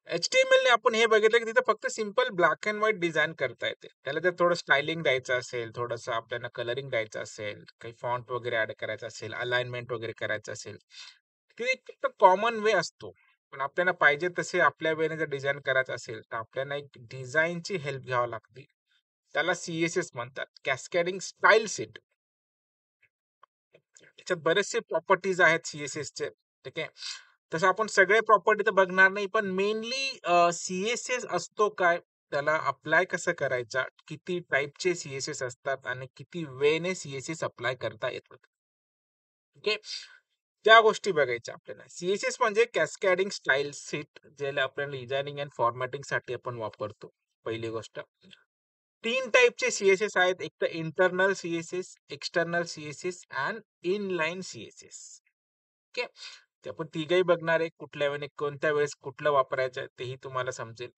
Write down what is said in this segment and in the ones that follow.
HTML ने आपण हे बघितलं की तिथे फक्त simple black and white design करता येते. त्याला जर थोडं स्टायलिंग द्यायचं असेल, थोडंसं आपल्याला कलरिंग द्यायचं असेल, काही फॉन्ट वगैरे ॲड करायचं असेल, अलाइनमेंट वगैरे करायचं असेल, ते एक फक्त कॉमन वे असतो. पण आपल्याला पाहिजे तसे आपल्या वेळेने जर डिझाइन करायचं असेल, तर आपल्याला एक डिझाइनची हेल्प घ्यावी लागते. त्याला CSS म्हणतात, कॅस्केडिंग स्टाईल शीट. त्याच्यात बरेचसे प्रॉपर्टीज आहेत CSSचे. ठीक आहे. तसं आपण सगळे प्रॉपर्टी तर बघणार नाही, पण मेनली CSS असतो काय? त्याला अप्लाय कसं करायचा? किती टाइपचे CSS असतात आणि किती वेने CSS अप्लाय करता येतात. ओके. त्या गोष्टी बघायच्या आपल्याला. CSS म्हणजे कॅस्केडिंग स्टाईल शीट, ज्याला आपल्याला डिझायनिंग अँड फॉर्मॅटिंगसाठी आपण वापरतो. पहिली गोष्ट. 3 टाइपचे CSS आहेत. एक तर internal CSS, external CSS and inline CSS. Okay. ते आपण तिघही बघणार आहे. कुठल्या वेळेने, कोणत्या वेळेस कुठलं वापरायचं तेही तुम्हाला समजेल.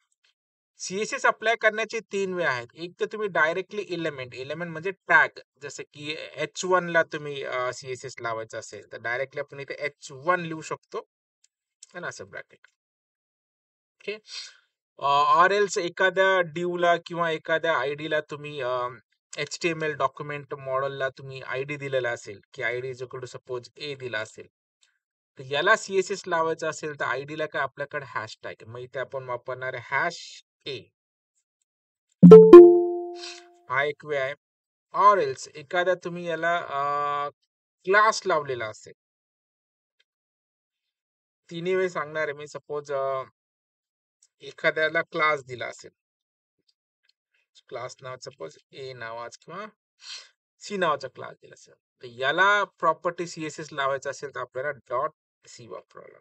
CSS अप्लाय करण्याचे 3 वे आहेत. एक तर तुम्ही डायरेक्टली एलिमेंट, एलिमेंट म्हणजे टॅग, जसं की H1 ला तुम्ही CSS लावायचं असेल, तर डायरेक्टली आपण इथे H1 लिहू शकतो आणि असं ब्रॅकेट. ओके. ऑर एल्स एखाद्या डिव्हला किंवा एखाद्या आयडीला तुम्ही HTML डॉक्युमेंट मॉडेलला तुम्ही आयडी दिलेला असेल, की ID is equal to suppose A दिला असेल. तर याला CSS लावायचं असेल, तर आयडीला काय आपल्याकडे हॅशटॅग, मग इथे आपण वापरणार आहे हॅश ए. हा एक वे आहे. ऑर एल्स एखाद्या तुम्ही याला क्लास लावलेला असेल. तिन्ही वेळ सांगणार आहे मी. सपोज एखाद्याला क्लास दिला असेल. क्लास नाव सपोज ए नावाचा किंवा सी नावाचा क्लास दिला असेल, तर याला प्रॉपर्टी CSS लावायचं असेल, तर आपल्याला डॉट सी वापरावं लागेल.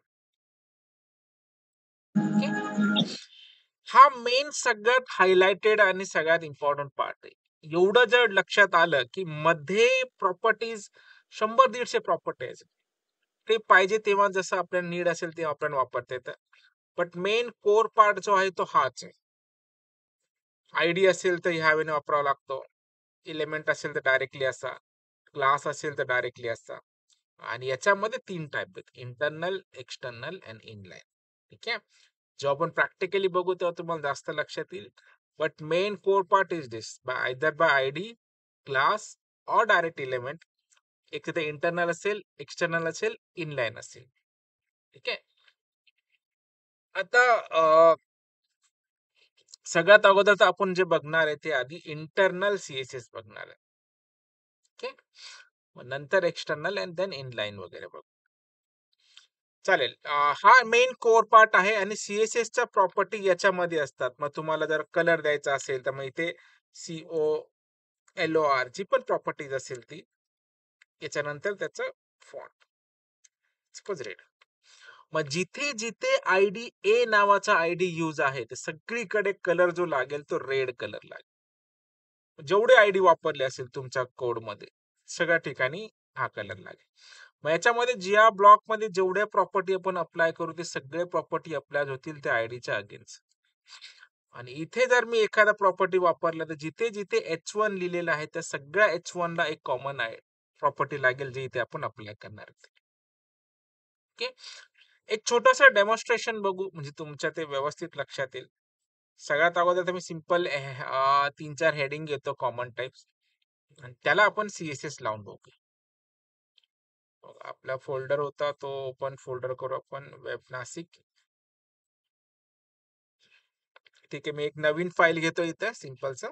ओके. हा मेन सगळ्यात हायलाइटेड आणि सगळ्यात इम्पॉर्टंट पार्ट आहे. एवढं जर लक्षात आलं, की मध्ये प्रॉपर्टीज 100-150 प्रॉपर्टीज, ते पाहिजे तेव्हा जसं आपल्याला नीड असेल तेव्हा आपल्याला वापरता येतं. बट मेन कोर पार्ट जो आहे तो हाच आहे. आयडी असेल तर ह्या वेळेने वापरावा लागतो. एलिमेंट असेल तर डायरेक्टली असा. क्लास असेल तर डायरेक्टली असा. आणि याच्यामध्ये 3 टाइप आहेत. Internal, external and inline. ठीक आहे. जेव्हा आपण प्रॅक्टिकली बघू तेव्हा तुम्हाला जास्त लक्षात येईल. But main core part is this, by either by ID, class or direct element. एक तिथे इंटरनल असेल, एक्सटर्नल असेल, इनलाईन असेल. ठीक आहे. आता सगळ्यात अगोदर तर आपण जे बघणार आहे ते आधी इंटरनल CSS बघणार आहे. ओके. मग नंतर एक्सटर्नल अँड देन इनलाईन वगैरे बघू. चालेल. हा मेन कोर पार्ट आहे आणि CSSच्या प्रॉपर्टी याच्यामध्ये असतात. मग तुम्हाला जर कलर द्यायचा असेल, तर मग इथे COLOR जी पण प्रॉपर्टीज असेल ती. याच्यानंतर त्याचं फॉन्ट, सपोज रेड. मग जिथे-जिथे आयडी ए नावाचा आयडी यूज आहे, तर सगळीकडे कलर जो लागेल तो रेड कलर लागेल. जेवढे आयडी वापरले असेल तुमच्या कोडमध्ये, सगळ्या ठिकाणी हा कलर लागेल. मग याच्यामध्ये ज्या ब्लॉकमध्ये जेवढ्या प्रॉपर्टी आपण अप्लाय करू, ते सगळे प्रॉपर्टी अप्लाय होतील त्या आयडीच्या अगेन्स्ट. आणि इथे जर मी एखादा प्रॉपर्टी वापरला, तर जिथे-जिथे H1 लिहिलेलं आहे, त्या सगळ्या H1 ला एक कॉमन आहे प्रॉपर्टी लागेल, जे इथे आपण अप्लाय करणार आहोत. ओके. एक छोटंसं डेमॉन्स्ट्रेशन बघू, म्हणजे तुमच्या ते व्यवस्थित लक्षात येईल. सगळ्यात अगोदर तर मी सिंपल 3-4 हेडिंग घेतो कॉमन टाइप्स आणि त्याला आपण CSS लावून बघूया. आपला फोल्डर होता तो ओपन फोल्डर करू आपण, वेब नासिक. ठीक आहे. मी एक नवीन फाईल घेतो इथं सिंपलचं.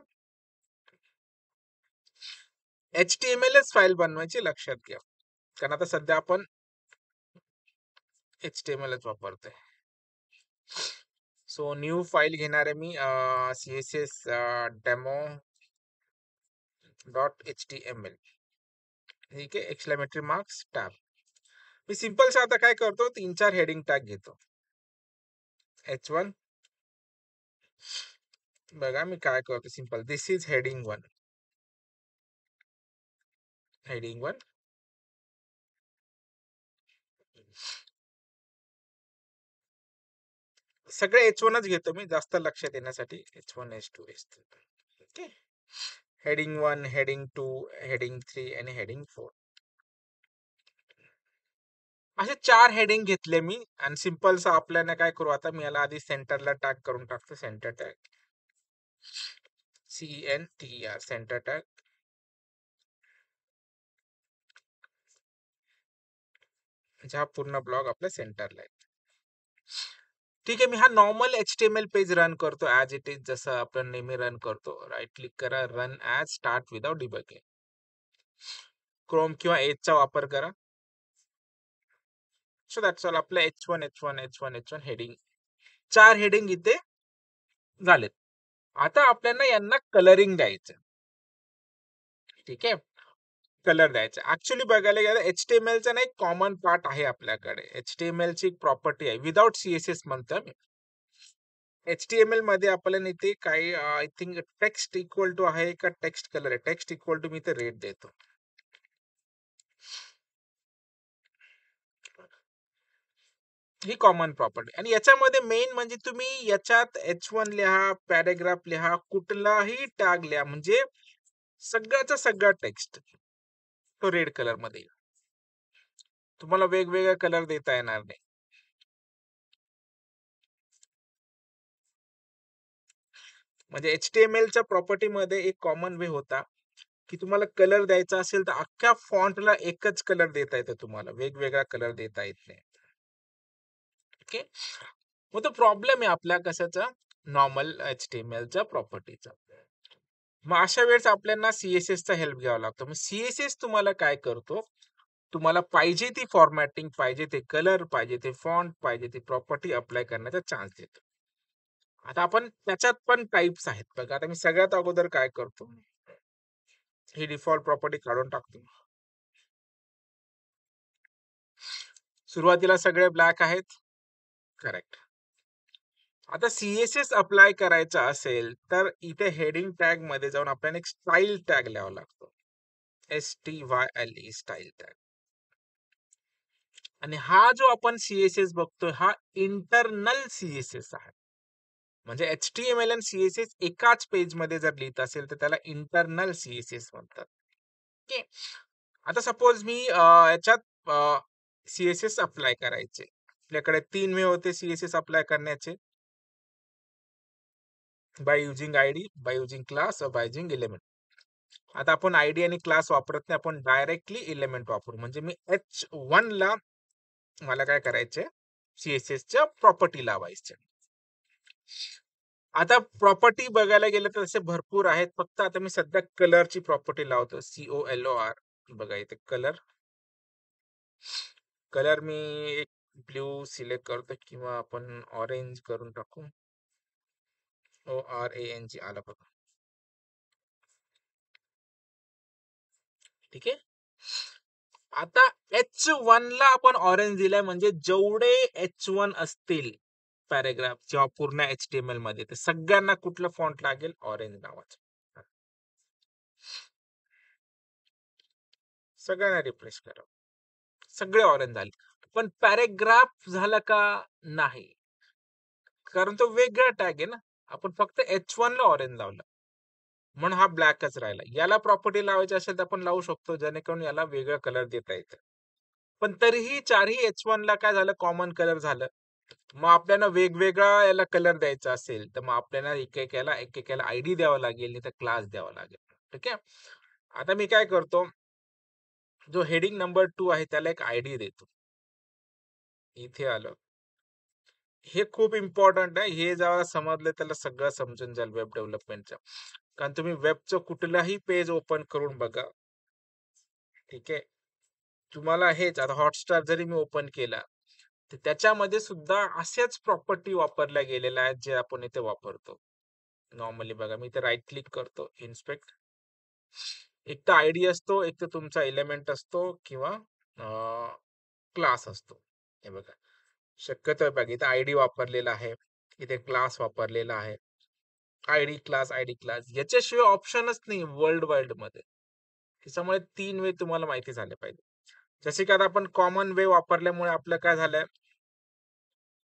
HTMLच फाईल बनवायची, लक्षात घ्या. कारण आता सध्या आपण HTMLच वापरतोय. सो न्यू फाईल घेणार आहे मी, CSS डेमो .html. ठीक आहे. Exclamatory marks tab. मी सिंपलचं आता काय करतो, 3-4 हेडिंग टॅग घेतो. H1. बघा मी काय करतो, simple this is heading 1. Heading 1. सगळे H1च घेतो मी जास्त लक्षात येण्यासाठी. H1, H2, H3. Okay. Heading 1, heading 2, heading 3 आणि हेडिंग 4. असे 4 हेडिंग घेतले मी आणि सिंपलसा आपल्याला काय करू आता मी याला आधी सेंटरला टॅग करून टाकतो. Centre tag CNTR centre tag. म्हणजे हा पूर्ण ब्लॉग आपल्या सेंटरला आहे. ठीक आहे. मी हा नॉर्मल HTML पेज रन करतो ॲज इट इज जसं आपण नेहमी रन करतो. राइट क्लिक करा, run as start without debugging. Chrome किंवा एजचा वापर करा. So that's all. आपलं H1 हेडिंग 4 हेडिंग इथे झालेत. आता आपल्याला यांना कलरिंग द्यायचं. ठीक आहे. कलर द्यायचा. ॲक्चुअली बघायला गेलं HTMLचा ना एक कॉमन पार्ट आहे आपल्याकडे. HTMLची एक प्रॉपर्टी आहे. विथआऊट CSS म्हणतोय मी. HTML मध्ये आपल्याला इथे काही I think text equal to आहे का टेक्स्ट कलर आहे. टेक्स्ट इक्वल टू मी इथे रेड देतो. ही कॉमन प्रॉपर्टी आणि याच्यामध्ये मेन म्हणजे तुम्ही याच्यात H1 लिहा, पॅराग्राफ लिहा, कुठलाही टॅग लिहा म्हणजे सगळ्याचा सगळा टेक्स्ट तो रेड कलर मध्ये येईल. तुम्हाला वेगवेगळा कलर देता येणार नाही. म्हणजे HTMLच्या प्रॉपर्टीमध्ये एक कॉमन वे होता, की तुम्हाला कलर द्यायचा असेल तर अख्ख्या फॉन्टला एकच कलर देता येतो तुम्हाला. वेगवेगळा कलर देता येत नाही. ओके. मग तो प्रॉब्लेम आहे आपल्या कशाचा? नॉर्मल HTMLच्या प्रॉपर्टीचा. मग अशा वेळेस आपल्याला CSSचा हेल्प घ्यावा लागतो. मग CSS तुम्हाला काय करतो? तुम्हाला पाहिजे ती फॉर्मॅटिंग, पाहिजे ते कलर, पाहिजे ते फॉन्ट, पाहिजे ती प्रॉपर्टी अप्लाय करण्याचा चान्स देतो. आता आपण त्याच्यात पण टाइप्स आहेत. बघा आता मी सगळ्यात अगोदर काय करतो? ही डिफॉल्ट प्रॉपर्टी काढून टाकतो. सुरुवातीला सगळे ब्लॅक आहेत. करेक्ट. आता CSS अप्लाय करायचा असेल, तर इथे हेडिंग टॅग मध्ये जाऊन आपल्याला एक स्टाईल टॅग लिहावा लागतो. STYLE style tag. आणि हा जो आपण CSS बघतोय हा इंटरनल CSS आहे. म्हणजे HTML आणि CSS एकाच पेजमध्ये जर लिहित असेल तर त्याला इंटरनल CSS म्हणतात. ओके. आता सपोज मी याच्यात CSS अप्लाय करायचे. आपल्याकडे 3 वे होते CSS अप्लाय करण्याचे. By using ID, by using class, by using element. आता आपण आयडी आणि क्लास वापरत नाही. आपण डायरेक्टली एलिमेंट वापरू. म्हणजे मी H1 ला मला काय करायचंय? CSSच्या प्रॉपर्टी लावायच्या. आता प्रॉपर्टी बघायला गेलं तर असे भरपूर आहेत. फक्त आता मी सध्या कलरची प्रॉपर्टी लावतो. COLOR. बघा इथे कलर. कलर मी एक ब्लू सिलेक्ट करतो किंवा आपण ऑरेंज करून टाकू. ORANG आला बघा. ठीक आहे. आता H1 ला आपण ऑरेंज दिलाय म्हणजे जेवढे H1 असतील पॅराग्राफ किंवा पूर्ण HTML मध्ये ते सगळ्यांना कुठलं फॉन्ट लागेल? ऑरेंज नावाचं. सगळ्यांना रिफ्रेश करा. सगळे ऑरेंज झाले. पण पॅराग्राफ झाला का? नाही. कारण तो वेगळा टॅग आहे ना. आपण फक्त H1 ला ऑरेंज लावलं. म्हणून हा ब्लॅकच राहिला. याला प्रॉपर्टी लावायची असेल तर आपण लावू शकतो जेणेकरून याला वेगळा कलर देता येतं. पण तरीही चारही H1 ला काय झालं? कॉमन कलर झालं. मग आपल्याला वेगवेगळा याला कलर द्यायचा असेल, तर मग आपल्याला एक-एकाला आयडी द्यावा लागेल, नाहीतर क्लास द्यावा लागेल. ठीक आहे. आता मी काय करतो, जो हेडिंग नंबर 2 आहे त्याला एक आयडी देतो. इथे आलं. हे खूप इम्पोर्टंट आहे. हे जेव्हा समजलं त्याला सगळं समजून जाईल वेब डेव्हलपमेंटचं. कारण तुम्ही वेबचं कुठलाही पेज ओपन करून बघा. ठीक आहे. तुम्हाला हेच आता हॉटस्टार जरी मी ओपन केला, तर त्याच्यामध्ये सुद्धा अशाच प्रॉपर्टी वापरल्या गेलेल्या आहेत, जे आपण इथे वापरतो. नॉर्मली बघा मी इथे राइट क्लिक करतो, इन्स्पेक्ट. एक तर आयडी असतो, एक तर तुमचा एलिमेंट असतो किंवा क्लास असतो. हे बघा. शक्यतो बघा इथे आयडी वापरलेला आहे. इथे क्लास वापरलेला आहे. आयडी क्लास याच्याशिवाय ऑप्शनच नाही वर्ल्ड वाईडमध्ये. त्याच्यामुळे 3 वे तुम्हाला माहिती झाले पाहिजे. जसे की आता आपण कॉमन वे वापरल्यामुळे आपलं काय झालंय,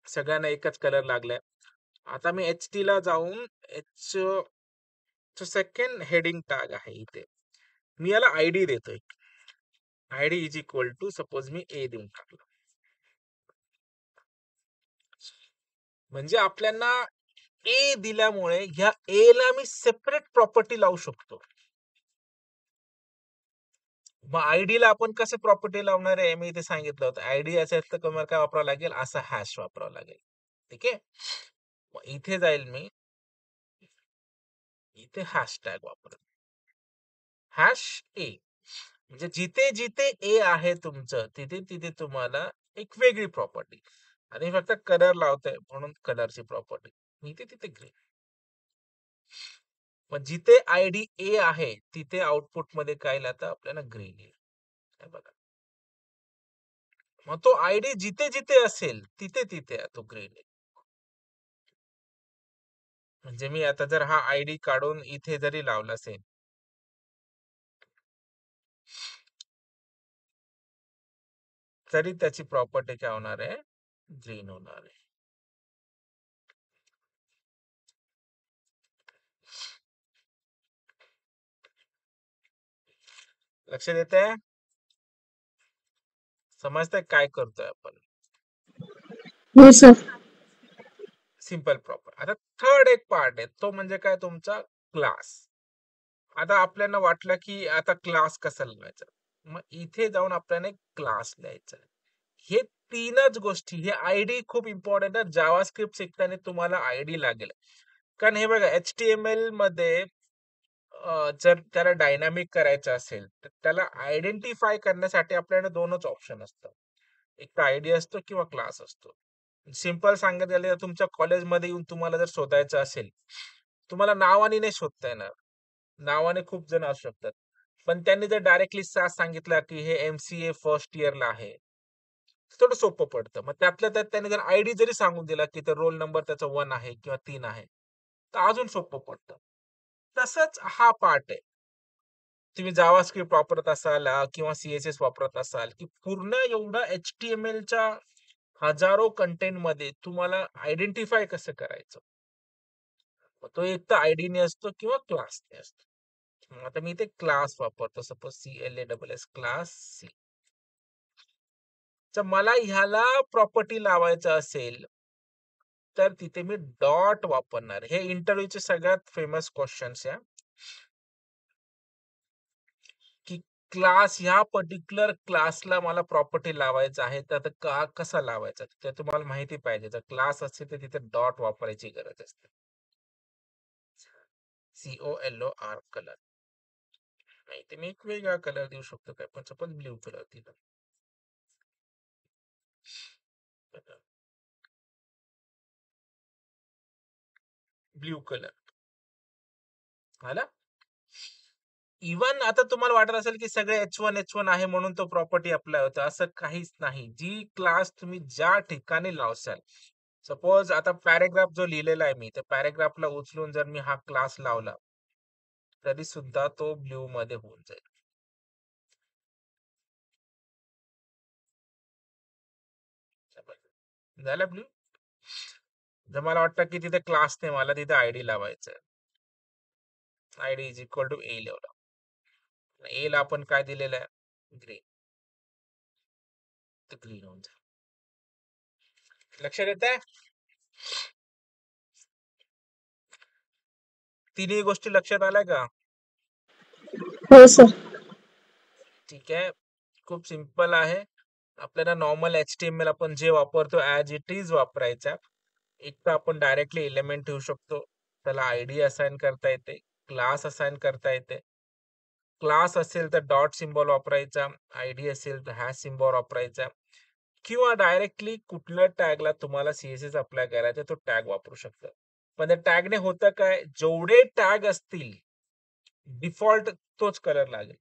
सगळ्यांना एकच कलर लागलाय. आता मी HT ला जाऊन सेकंड हेडिंग टॅग आहे इथे. मी याला आयडी देतोय. ID is equal to suppose मी A देऊन टाकलं. म्हणजे आपल्याला ए दिल्यामुळे ह्या ए ला मी सेपरेट प्रॉपर्टी लावू शकतो. मग आयडीला आपण कसं प्रॉपर्टी लावणार आहे मी इथे सांगितलं होतं. आयडी असेल तर तुम्हाला काय वापरावं लागेल? असा हॅश वापरावा लागेल. ठीक आहे. मग इथे जाईल मी. इथे हॅशटॅग वापरेल. हॅश ए. म्हणजे जिथे-जिथे ए आहे तुमचं, तिथे-तिथे तुम्हाला एक वेगळी प्रॉपर्टी आणि फक्त कलर लावतोय म्हणून कलरची प्रॉपर्टी. इथे-तिथे ग्रीन. मग जिथे आयडी ए आहे, तिथे आउटपुटमध्ये काय येईल आता आपल्याला ग्रीन येईल. हे बघा. मग तो आयडी जिथे-जिथे असेल, तिथे-तिथे तो ग्रीन येईल. म्हणजे मी आता जर हा आयडी काढून इथे जरी लावला असेल तरी त्याची प्रॉपर्टी काय होणार आहे? ग्रीन होणार आहे. लक्ष देताय? समजतंय काय करतोय आपण? हो सर. Simple proper. आता थर्ड एक पार्ट आहे. तो म्हणजे काय तुमचा क्लास. आता आपल्याला वाटलं, की आता क्लास कसा लिहायचा? मग इथे जाऊन आपल्याला एक क्लास लिहायचा आहे. हे 3च गोष्टी. हे आयडी खूप इम्पोर्टंट आहे. जावास्क्रिप्ट शिकताना तुम्हाला आयडी लागेल. कारण हे बघा एच-टी-एम-एल मध्ये जर त्याला डायनामिक करायचं असेल, तर त्याला आयडेंटिफाय करण्यासाठी आपल्याकडे 2च ऑप्शन असतात. एक तर आयडी असतो किंवा क्लास असतो. सिंपल सांगायचं झालं तर तुमच्या कॉलेजमध्ये येऊन तुम्हाला जर शोधायचं असेल, तुम्हाला नावाने नाही शोधता येणार. नावाने खूप जण असू शकतात. पण त्यांनी जर डायरेक्टली सांगितलं, की हे एम-सी-ए फर्स्ट इयरला आहे. थोडं सोपं पडतं. मग त्यातल्या त्यात त्याने जर आयडी जरी सांगून दिला, की तर रोल नंबर त्याचा 1 आहे किंवा 3 आहे, तर अजून सोपं पडतं. तसंच हा पार्ट आहे. तुम्ही जावास्क्रिप्ट वापरत असाल किंवा सी-एस-एस वापरत असाल, की पूर्ण एवढं एच-टी-एम-एलच्या हजारो कंटेंटमध्ये तुम्हाला आयडेंटिफाय कसं करायचं? मग तो एक तर आयडीने असतो किंवा क्लासने असतो. आता मी इथे क्लास वापरतो. Suppose C-L-A-S-S class C. तर मला ह्याला प्रॉपर्टी लावायचं असेल, तर तिथे मी डॉट वापरणार. हे इंटरव्ह्यूचे सगळ्यात फेमस क्वेशन्स आहे. की क्लास ह्या पर्टिक्युलर क्लासला मला प्रॉपर्टी लावायचं आहे, तर आता कसा लावायचा? ते तुम्हाला माहिती पाहिजे. जर क्लास असेल तर तिथे डॉट वापरायची गरज असते. COLOR colour. नाही तर मी एक वेगळा कलर देऊ शकतो काय पण सपोज ब्लू कलर दिला. ब्लू कलर आला. इव्हन आता तुम्हाला वाटत असेल की सगळे H1 आहे म्हणून तो प्रॉपर्टी अप्लाय होतो. असं काहीच नाही. जी क्लास तुम्ही ज्या ठिकाणी लावसाल, सपोज आता पॅराग्राफ जो लिहिलेला आहे मी, त्या पॅराग्राफला उचलून जर मी हा क्लास लावला, तरी सुद्धा तो ब्लू मध्ये होऊन जाईल. झालं ब्लू? जर मला वाटतं की तिथे क्लास नाही, मला तिथे आयडी लावायचं आहे. आयडी इज इक्वल टू ए लावला. ए ला आपण काय दिलेलं आहे? ग्रीन. तर ग्रीन होऊन जाईल. लक्षात येतंय? तिन्ही गोष्टी लक्षात आल्या का? हो सर. ठीक आहे. खूप सिंपल आहे. आपल्याला नॉर्मल एच-टी-एम-एल आपण जे वापरतो ॲज इट इज वापरायचा. एक तर आपण डायरेक्टली एलिमेंट ठेवू शकतो. त्याला आयडी असाइन करता येते. क्लास असाइन करता येते. क्लास असेल तर डॉट सिम्बॉल वापरायचा. आयडी असेल तर हॅश सिम्बॉल वापरायचा. किंवा डायरेक्टली कुठल्या टॅगला तुम्हाला सी-एस-एस अप्लाय करायचा तो टॅग वापरू शकता. पण त्या टॅगने होतं काय? जेवढे टॅग असतील, डिफॉल्ट तोच कलर लागेल.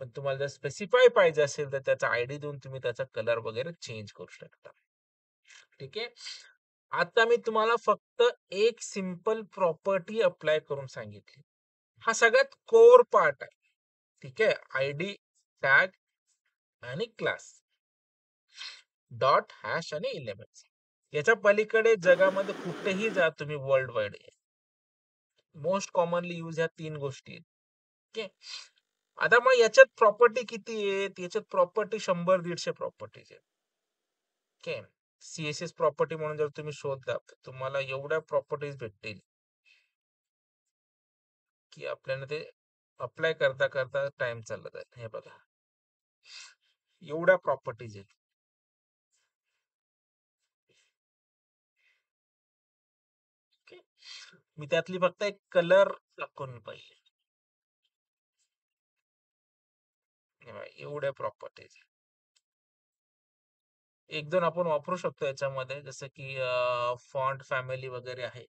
पण तुम्हाला जर स्पेसिफाय पाहिजे असेल, तर त्याचा आयडी देऊन तुम्ही त्याचा कलर वगैरे चेंज करू शकता. ठीक आहे. आता मी तुम्हाला फक्त एक सिंपल प्रॉपर्टी अप्लाय करून सांगितली. हा सगळ्यात कोर पार्ट आहे. ठीक आहे. आयडी, टॅग आणि क्लास. डॉट, हॅश आणि एलिमेंट्स. याच्या पलीकडे जगामध्ये कुठेही जा तुम्ही world wide most commonly use ह्या 3 गोष्टी आहेत. ओके. आता मग याच्यात प्रॉपर्टी किती आहेत? याच्यात प्रॉपर्टी 100-150 प्रॉपर्टीज आहेत. ओके. सीएसएस प्रॉपर्टी म्हणून जर तुम्ही शोधला तर तुम्हाला एवढ्या प्रॉपर्टीज भेटतील की आपल्याला ते अप्लाय करता करता टाइम चालला जाईल. हे बघा, एवढ्या प्रॉपर्टीज आहेत. Okay. मी त्यातली फक्त एक कलर दाखवून पाहिजे. एवढ्या प्रॉपर्टीज एक दोन आपण वापरू शकतो याच्यामध्ये, जसं की फॉन्ट फॅमिली वगैरे आहे.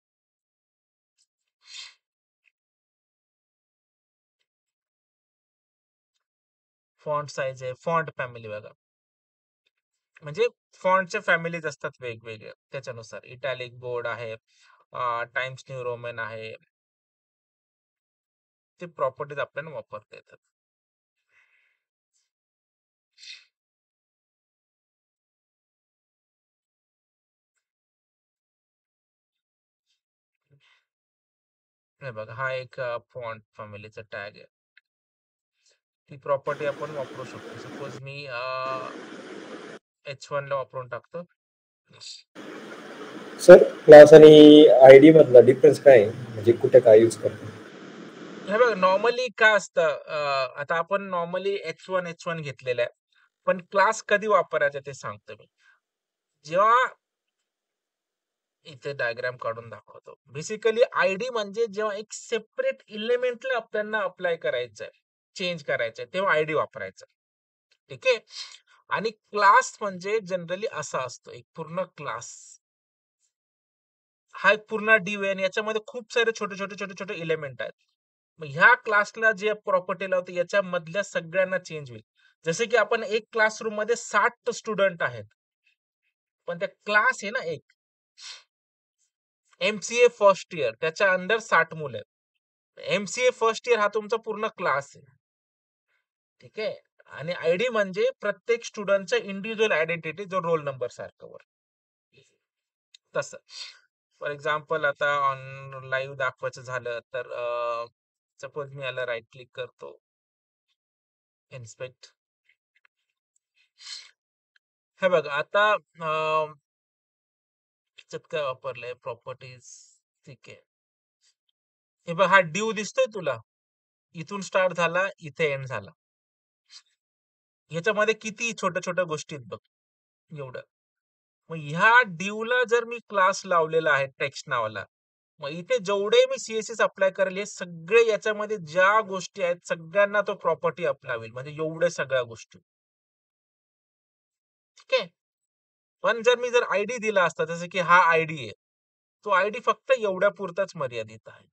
फॉन्ट साइज आहे, फॉन्ट फॅमिली बघा. म्हणजे फॉन्टच्या फॅमिलीज असतात वेगवेगळे त्याच्यानुसार. इटॅलिक बोर्ड आहे, टाइम्स न्यू रोमन आहे. ते प्रॉपर्टीज आपल्याला वापरता येतात. हे बघा, हा एक फॉन्ट फॅमिलीचा टॅग आहे. ती प्रॉपर्टी आपण वापरू शकतो. सपोज मी H1 ला वापरून टाकतो. सर क्लास आणि आयडी मधला डिफरन्स काय आहे? म्हणजे कुठे काय यूज करतो? हे बघ, नॉर्मली काय असतं, आता आपण नॉर्मली H1 घेतलेलं आहे. पण क्लास कधी वापरायचा ते सांगतो मी. जेव्हा इथे डायग्राम काढून दाखवतो. बेसिकली आयडी म्हणजे जेव्हा एक सेपरेट एलिमेंटला आपल्याला अप्लाय करायचंय, चेंज करायचंय, तेव्हा आयडी वापरायचा. ठीक आहे. आणि क्लास म्हणजे जनरली असा असतो, एक पूर्ण क्लास. हा एक पूर्ण डिव्ह आहे आणि याच्यामध्ये खूप सारे छोटे एलिमेंट आहेत. मग ह्या क्लासला जे प्रॉपर्टी लावते याच्या मधल्या सगळ्यांना चेंज होईल. जसे की आपण एक क्लासरूम मध्ये 60 स्टुडंट आहेत. पण त्या क्लास आहे ना एक एमसीए फर्स्ट इयर, त्याच्या अंडर 60 मुलं आहेत. एमसीए फर्स्ट इयर हा तुमचा पूर्ण क्लास आहे. ठीक आहे. आणि आयडी म्हणजे प्रत्येक स्टुडंटचा इंडिव्हिज्युअल आयडेंटिटी, जो रोल नंबर सारखं वर तसं. फॉर एक्झाम्पल आता ऑन लाईव्ह दाखवायचं झालं तर सपोज मी याला राईट क्लिक करतो, इन्स्पेक्ट. हे बघा, आता त्याच्यात काय वापरलंय प्रॉपर्टीज. ठीक आहे. हे बघ, हा ड्यू दिसतोय तुला, इथून स्टार्ट झाला इथे एंड झाला. ह्याच्यामध्ये किती छोट्या गोष्टी आहेत बघ, एवढं. मग ह्या ड्यूला जर मी क्लास लावलेला आहे टेक्स्ट नावाला, मग इथे जेवढे मी सीएसएस अप्लाय करेल हे सगळे याच्यामध्ये ज्या गोष्टी आहेत सगळ्यांना तो प्रॉपर्टी अप्लाय होईल, म्हणजे एवढ्या सगळ्या गोष्टी. ठीक आहे. पण जर मी आयडी दिला असता, जसं की हा आयडी आहे, तो आयडी फक्त एवढ्या पुरताच मर्यादित आहे.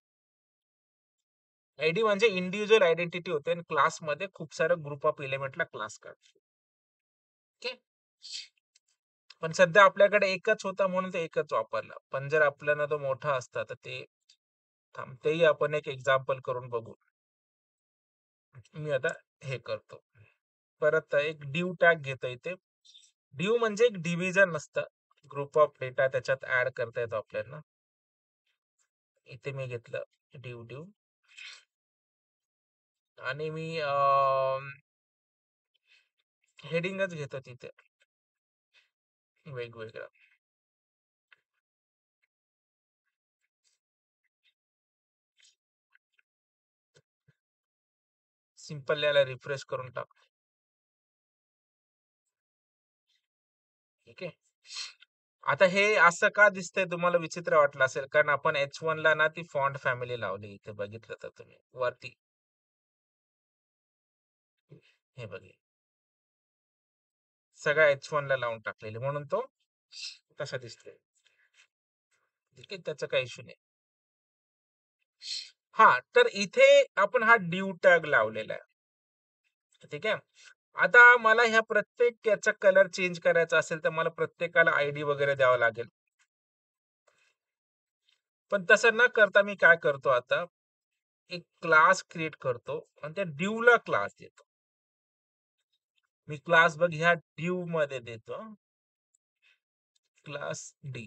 आयडी म्हणजे इंडिव्हिज्युअल आयडेंटिटी होते आणि क्लासमध्ये खूप सारे ग्रुप ऑफ एलिमेंटला क्लास करतो. ओके. पण सध्या आपल्याकडे एकच होता म्हणून ते एकच वापरला. पण जर आपल्याला तो मोठा असता तर ते थांब, तेही आपण एक एक्झाम्पल करून बघू. मी आता हे करतो. परत एक ड्यू टॅग घेतो इथे. ड्यू म्हणजे एक डिव्हिजन नसतं, ग्रुप ऑफ डेटा त्याच्यात ऍड करता येतो आपल्याला. इथे मी घेतलं ड्यू ड्यू आणि मी हेडिंगच घेतो तिथे वेगवेगळं. सिंपल याला रिफ्रेश करून टाक. ठीक आहे. आता हे असं का दिसतंय तुम्हाला विचित्र वाटलं असेल, कारण आपण H1 ला ना ती फॉन्ट फॅमिली लावली. इथे बघितलं तर तुम्ही वरती हे बघे, सगळ्या H1 ला लावून टाकलेली म्हणून तो तसा दिसतोय. ठीक आहे, त्याचा काही इश्यू नाही. हा, तर इथे आपण हा ड्यू टॅग लावलेला आहे. ठीक आहे. आता मला ह्या प्रत्येक याचा कलर चेंज करायचा असेल तर मला प्रत्येकाला आयडी वगैरे द्यावं लागेल. पण तसं न करता मी काय करतो, आता एक क्लास क्रिएट करतो आणि त्या ड्यूला क्लास देतो. मी क्लास बघ ह्या ड्यू मध्ये देतो, क्लास डी.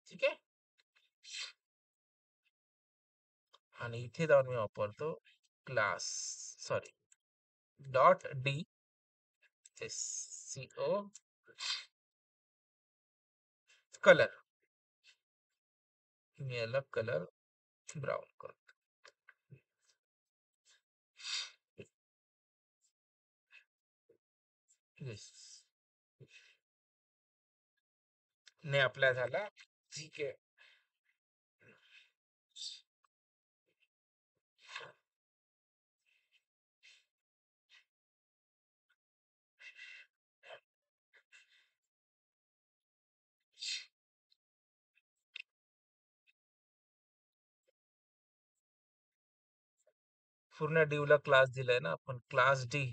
ठीक आहे. आणि इथे जाऊन मी वापरतो class, sorry, dot D S. CO colour, मी याला कलर ब्राऊन करतो. ने अप्लाय झाला. ठीक आहे. पूर्ण डिवला क्लास दिलाय ना आपण, क्लास डी.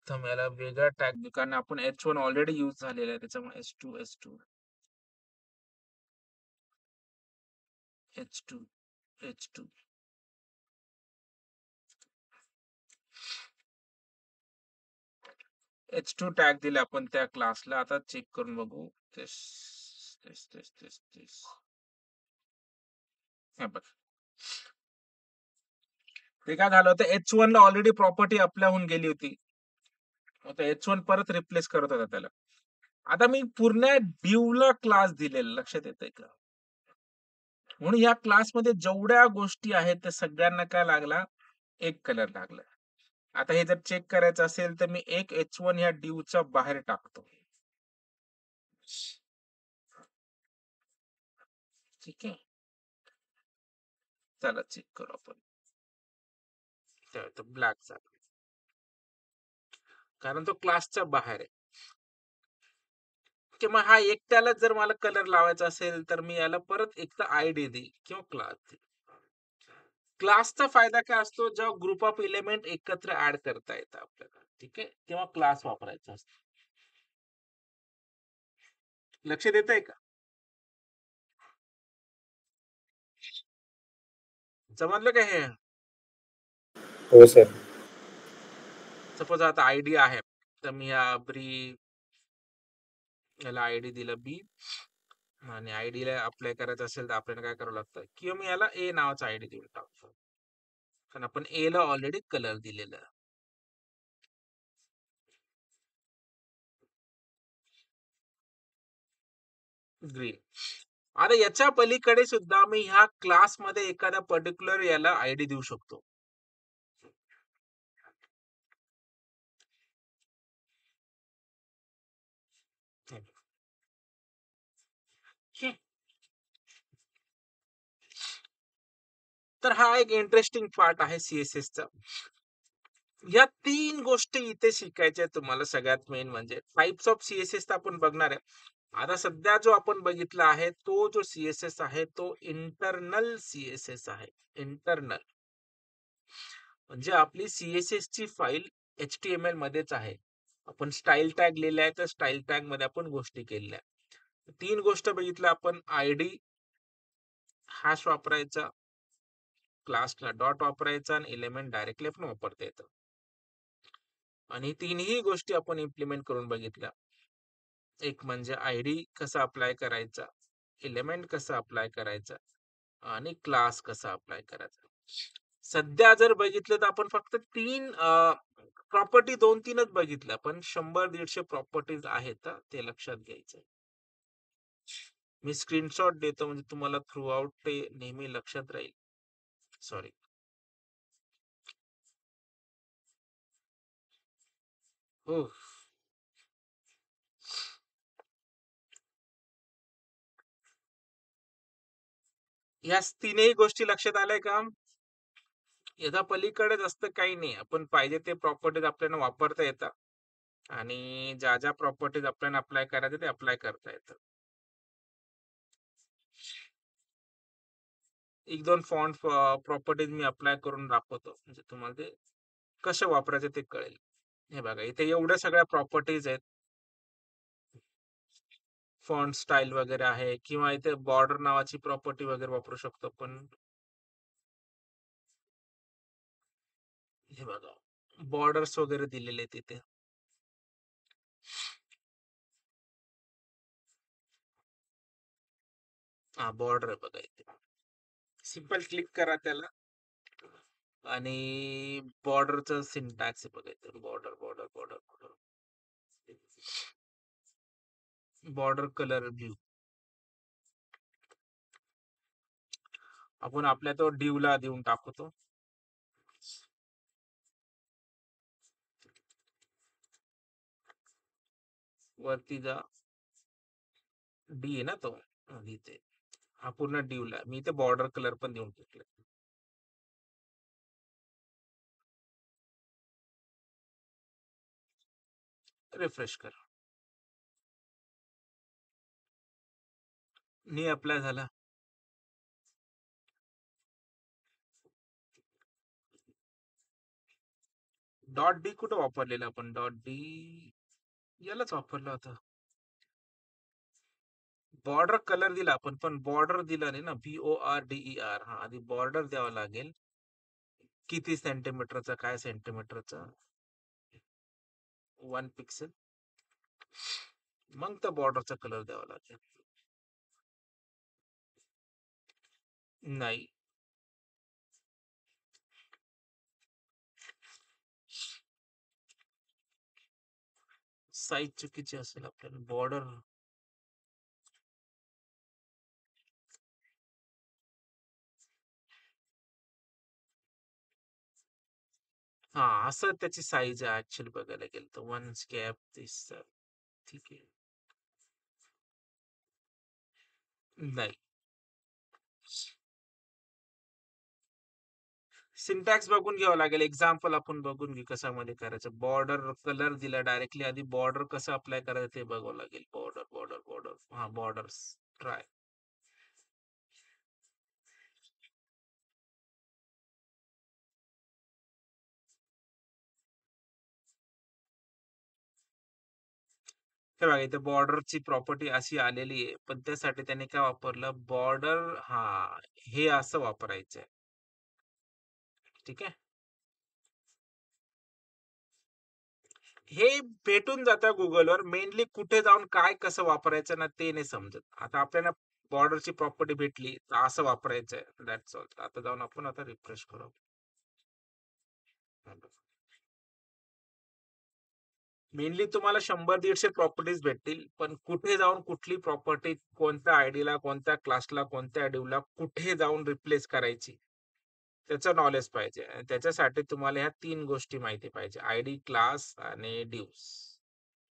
तर याला वेगळा टॅग देऊ, कारण आपण H1 ऑलरेडी यूज झालेला आहे, त्याच्यामुळे H2 H2 H2 H2 H2 tag दिले आपण त्या क्लासला. आता चेक करून बघू. तेच तेच तेच तेच तेच हे बघ, ते काय झालं होतं, H1 ला ऑलरेडी प्रॉपर्टी अप्लाय होऊन गेली होती. आता H1 परत रिप्लेस करत होता त्याला. आता मी पूर्ण ड्यूला क्लास दिलेला, लक्षात येतंय का? म्हणून या क्लासमध्ये जेवढ्या गोष्टी आहेत त्या सगळ्यांना काय लागला, एक कलर लागला. आता हे जर चेक करायचं असेल तर मी एक H1 ह्या ड्यूच्या बाहेर टाकतो. ठीक आहे, चला चेक करू आपण. ब्लॅक झाला, कारण तो क्लासच्या बाहेर आहे. किंवा हा एकट्याला जर मला कलर लावायचा असेल तर मी याला परत एक तर आयडी देईल किंवा क्लास देईल. क्लासचा फायदा काय असतो, जेव्हा ग्रुप ऑफ एलिमेंट एकत्र ऍड करता येतं आपल्याला, ठीक आहे, तेव्हा क्लास वापरायचा असतो. लक्ष देत आहे का? समजलं का हे? हो सर. सपोज आता आयडी आहे, तर मी या याला आयडी दिला बी, आणि आयडी ला अप्लाय करायचं असेल तर आपल्याला काय करावं लागतं, किंवा मी याला ए नावाचा आयडी देऊन टाकतो, कारण आपण ए ला ऑलरेडी कलर दिलेला. ग्रीन. आता याच्या पलीकडे सुद्धा मी ह्या क्लासमध्ये एखादा पर्टिक्युलर याला आयडी देऊ शकतो. तर हा एक इंटरेस्टिंग पार्ट आहे CSS चा. या 3 गोष्टी इथे शिकायच्या तुम्हाला. सगळ्यात मेन म्हणजे टाइप्स ऑफ CSS आपण बघणार आहे. आता सध्या जो आपण बघितला आहे तो जो CSS आहे तो इंटरनल CSS आहे. इंटरनल म्हणजे आपली CSS ची फाईल HTML मध्येच आहे. आपण स्टाईल टॅग लिहिला आहे, तर स्टाईल टॅग मध्ये आपण गोष्टी केलेल्या. 3 गोष्ट बघितल्या आपण. आयडी हॅश वापरायचा, क्लासला डॉट वापरायचा, आणि एलिमेंट डायरेक्टली आपण वापरता येतं. आणि तीनही गोष्टी आपण इम्प्लिमेंट करून बघितल्या. एक म्हणजे आयडी कसा अप्लाय करायचा, एलिमेंट कसा अप्लाय करायचा, आणि क्लास कसा अप्लाय करायचा. सध्या जर बघितलं तर आपण फक्त 3 प्रॉपर्टी 2-3च बघितल्या, पण 100-150 प्रॉपर्टीज आहेत, ते लक्षात घ्यायचं. मी स्क्रीनशॉट देतो म्हणजे तुम्हाला थ्रू आउट ते नेहमी लक्षात राहील. सॉरी. हो, या तीनही गोष्टी लक्षात आल्या का? याच्या पलीकडे जास्त काही नाही. आपण पाहिजे ते प्रॉपर्टीज आपल्याला वापरता येतात, आणि ज्या ज्या प्रॉपर्टीज आपल्याला अप्लाय करायचे ते अप्लाय करता येतं. 1-2 फॉन्ट प्रॉपर्टीज मी अप्लाय करून दाखवतो, म्हणजे तुम्हाला ते कसं वापरायचं ते कळेल. हे बघा, इथे एवढ्या सगळ्या प्रॉपर्टीज आहेत. फॉन्ट स्टाईल वगैरे आहे, किंवा इथे बॉर्डर नावाची प्रॉपर्टी वगैरे वापरू शकतो आपण. हे बघा, बॉर्डर्स वगैरे दिलेले आहेत तिथे. हा बॉर्डर आहे बघा इथे. सिंपल क्लिक करा त्याला आणि बॉर्डरचं सिंटॅक्स आहे बघा इथे. Border border border border border colour view. आपण आपल्या तो डिवला देऊन टाकू तो. वरती जा, डी आहे ना तो इथे. हा पूर्ण डिवला. मी इथे बॉर्डर कलर पण देऊन टाकले. रिफ्रेश कर. नी अप्लाय झाला. डॉट डी कुठं वापरलेलं आपण? डॉट डी यालाच वापरलं होतं. बॉर्डर कलर दिला आपण, पण बॉर्डर दिला नाही ना. BORDER. हा आधी बॉर्डर द्यावा लागेल. किती सेंटीमीटरचा, काय सेंटीमीटरचा? 1 पिक्सेल. मग त्या बॉर्डरचा कलर द्यावा लागेल. नाही, साईज चुकीची असेल आपल्याला. बॉर्डर हा असं त्याची साईज आहे ऍक्च्युअली बघायला गेलं तर. 1 स्कॅप दिस. ठीक आहे. नाही, सिंटॅक्स बघून घ्यावं लागेल. एक्झाम्पल आपण बघून घेऊ कशामध्ये करायचं. बॉर्डर कलर दिला डायरेक्टली, आधी बॉर्डर कसं अप्लाय करायचं ते बघावं लागेल. बॉर्डर बॉर्डर बॉर्डर हा बॉर्डर्स ट्राय. हे बघा इथे बॉर्डरची प्रॉपर्टी अशी आलेली आहे, पण त्यासाठी त्याने काय वापरलं? बॉर्डर हा हे असं वापरायचंय. ठीक आहे. हे भेटून जातं गुगलवर. मेनली कुठे जाऊन काय कसं वापरायचं ना ते नाही समजत. आता आपल्याला बॉर्डरची प्रॉपर्टी भेटली तर असं वापरायचंय. That's all. आता जाऊन आपण आता रिफ्रेश करू. मेनली तुम्हाला 100-150 प्रॉपर्टीज भेटतील, पण कुठे जाऊन कुठली प्रॉपर्टी कोणत्या आयडीला, कोणत्या क्लासला, कोणत्या डिवला कुठे जाऊन रिप्लेस करायची त्याचं नॉलेज पाहिजे. आणि त्याच्यासाठी तुम्हाला ह्या 3 गोष्टी माहिती पाहिजे. आयडी, क्लास आणि डिव्स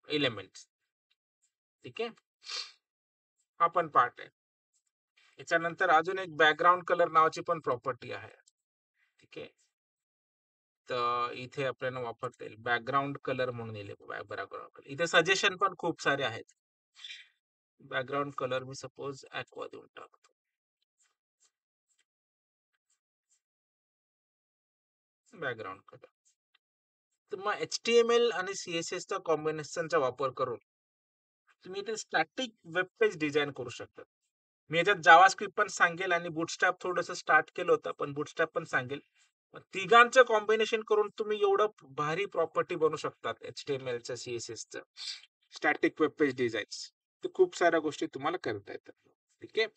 एलिमेंट्स. ठीक आहे. हा पण पार्ट आहे. याच्यानंतर अजून एक बॅकग्राऊंड कलर नावाची पण प्रॉपर्टी आहे. ठीक आहे. तर इथे आपल्याला वापरता येईल बॅकग्राऊंड कलर म्हणून येईल. बॅकग्राऊंड कलर इथे सजेशन पण खूप सारे आहेत. बॅकग्राऊंड कलर मी सपोज ॲक्वा देऊन टाकतो. Background colour. तर मग HTML आणि CSS चा कॉम्बिनेशनचा वापर करून तुम्ही इथे स्टॅटिक वेब पेज डिझाईन करू शकता. मी याच्यात जावास्क्रिप्ट पण सांगेल आणि बुटस्ट्रॅप थोडंसं स्टार्ट केलं होतं, पण बुटस्ट्रॅप पण सांगेल. तिघांचं कॉम्बिनेशन करून तुम्ही एवढं भारी प्रॉपर्टी बनवू शकतात. HTMLचं, CSSचं स्टॅटिक वेब पेज डिझाईन्स. तर खूप साऱ्या गोष्टी तुम्हाला करता येतात. ठीक आहे.